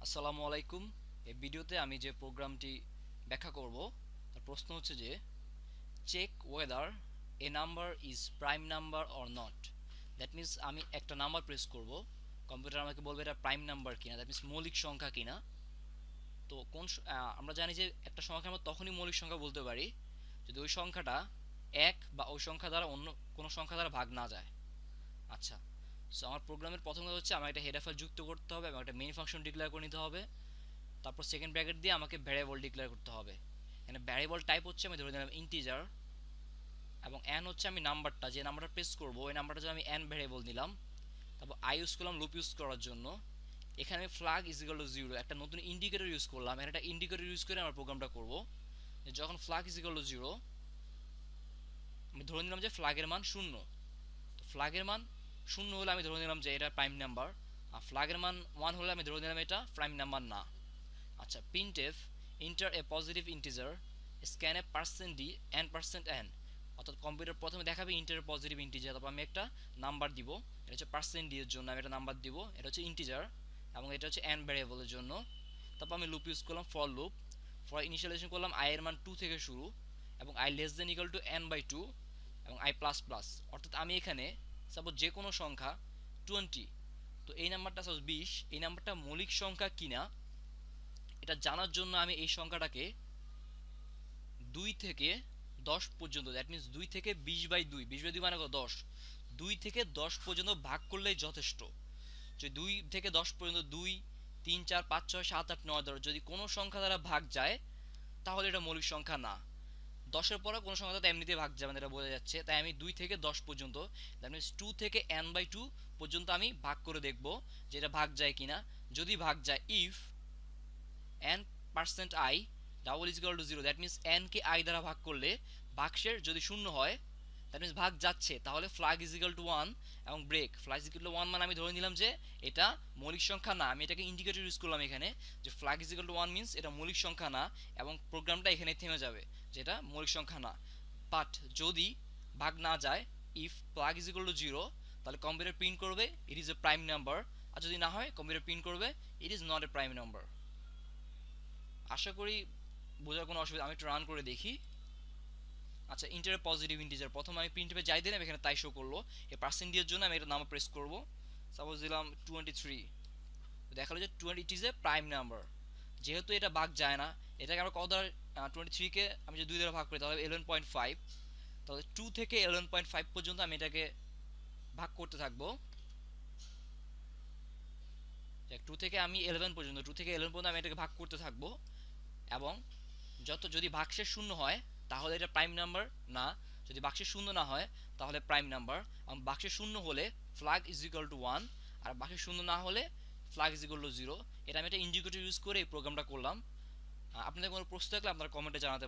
আসসালামু আলাইকুম। এই ভিডিওতে আমি যে প্রোগ্রামটি ব্যাখ্যা করব তার প্রশ্ন হচ্ছে যে check whether a number is prime number or not. That means আমি একটা নাম্বার প্রেস করব, কম্পিউটার আমাকে বলবে এটা প্রাইম নাম্বার কিনা, দ্যাট মিন্স মৌলিক সংখ্যা কিনা। তো আমরা জানি যে একটা সংখ্যা আমরা তখনই মৌলিক সংখ্যা বলতে পারি যদি ওই সংখ্যাটা এক বা ওই সংখ্যা দ্বারা অন্য কোনো সংখ্যা দ্বারা ভাগ না যায়। আচ্ছা, সো আমার প্রোগ্রামের প্রথম কাজ হচ্ছে আমার একটা হেডার ফাইল যুক্ত করতে হবে এবং একটা মেইন ফাংশন ডিক্লেয়ার করে নিতে হবে। তারপর সেকেন্ড ব্র্যাকেট দিয়ে আমাকে ভ্যারিয়েবল ডিক্লেয়ার করতে হবে। এখানে ভ্যারিয়েবল টাইপ হচ্ছে আমি ধরে নিলাম ইন্টিজার, এবং এন হচ্ছে আমি নাম্বারটা যে নাম্বারটা প্রেস করব ওই নাম্বারটা যদি আমি এন ভ্যারিয়েবল নিলাম। তারপর আই ইউজ করলাম লুপ ইউজ করার জন্য। এখানে আমি flag is equal to zero একটা নতুন ইন্ডিকেটর ইউজ করলাম, এখানে একটা ইন্ডিকেটর ইউজ করে আমার প্রোগ্রামটা করব। যখন flag is equal to zero আমি ধরে নিলাম যে ফ্ল্যাগের মান শূন্য। তো ফ্ল্যাগের মান শূন্য হলে আমি ধরে নিলাম যে এটা প্রাইম নাম্বার, আর ফ্ল্যাগের মান ওয়ান হলে আমি ধরে নিলাম এটা প্রাইম নাম্বার না। আচ্ছা, printf enter a positive integer scan a %d and %n, অর্থাৎ কম্পিউটার প্রথমে দেখাবে ইন্টার পজিটিভ ইন্টিজার, তারপর আমি একটা নাম্বার দিব, এটা হচ্ছে %d এর জন্য আমি একটা নাম্বার দিব, এটা হচ্ছে ইন্টিজার, এবং এটা হচ্ছে n ভ্যারিয়েবলের জন্য। তারপর আমি লুপ ইউজ করলাম ফর লুপ, ফর ইনিশিয়ালাইজেশন করলাম i এর মান 2 থেকে শুরু, এবং i less than equal to n/2, এবং i প্লাস প্লাস, অর্থাৎ আমি এখানে সাপোজ যে কোনো সংখ্যা 20, তো এই নাম্বারটা সাপোজ 20, এই নাম্বারটা মৌলিক সংখ্যা কিনা এটা জানার জন্য আমি এই সংখ্যাটাকে 2 থেকে 10 পর্যন্ত, দ্যাট মিন্স 2 থেকে 20/2, 20/2 মানে কত 10, 2 থেকে 10 পর্যন্ত ভাগ করলেই যথেষ্ট। যদি 2 থেকে 10 পর্যন্ত 2, 3, 4, 5, 6, 7, 8, 9, 10 যদি কোনো সংখ্যা দ্বারা ভাগ যায় তাহলে এটা মৌলিক সংখ্যা না। 10-এর পরে কোনো সংখ্যা দ্বারা এমনিতে ভাগ যাবে না, এটা বোঝা যাচ্ছে। তাই আমি 2 থেকে 10 পর্যন্ত, দ্যাট মিন্স 2 থেকে n/2 পর্যন্ত আমি ভাগ করে দেখব যে এটা ভাগ যায় কিনা। যদি ভাগ যায়, if n%i double is equal to zero, that means n K i দ্বারা ভাগ করলে ভাগশেষ যদি শূন্য হয়, দ্যাট মিন্স ভাগ যাচ্ছে, তাহলে flag is equal to one, এবং break flag is equal to one মানে আমি ধরে নিলাম যে এটা মৌলিক সংখ্যা না। আমি এটাকে ইন্ডিকেটর ইউজ করলাম এখানে, যে flag is equal to one means এটা মৌলিক সংখ্যা না, এবং প্রোগ্রামটা এখানে থেমে যাবে যেটা মৌলিক সংখ্যা না। বাট যদি ভাগ না যায়, if flag is equal to zero, তাহলে কম্পিউটার প্রিন্ট করবে it is a prime number, আর যদি না হয় কম্পিউটার প্রিন্ট করবে it is not a prime number. আশা করি বোঝার কোনো অসুবিধা, আমি একটু রান করে দেখি। আচ্ছা, ইন্টার পজিটিভ ইন্টিজার, প্রথমে আমি প্রিন্টে যাই দিলাম, এখানে তাই শো করলো। এই পার্সেন্ট দিয়ে জন্য আমি এটা নাম প্রেস করব, সাপোজ দিলাম 23, দেখালো যে 20 ইট ইজ এ প্রাইম নাম্বার। যেহেতু এটা ভাগ যায় না, এটাকে আমরা কত দ্বারা 23কে আমি যদি 2 দ্বারা ভাগ করি তাহলে 11.5, তাহলে 2 থেকে 11.5 পর্যন্ত আমি এটাকে ভাগ করতে থাকবো। 2 থেকে আমি 11 পর্যন্ত, 2 থেকে 11 পর্যন্ত আমি এটাকে ভাগ করতে থাকবো, এবং যদি ভাগশেষ শূন্য হয় তাহলে এটা প্রাইম নাম্বার না, যদি ভাগশেষ শূন্য না হয় তাহলে প্রাইম নাম্বার, এবং ভাগশেষ শূন্য হলে flag is equal to one, আর ভাগশেষ শূন্য না হলে flag is equal to zero. এটা আমি একটা ইন্ডিকেটর ইউজ করে এই প্রোগ্রামটা করলাম। আপনাদের কোনো প্রশ্ন থাকলে আপনারা কমেন্টে জানাতে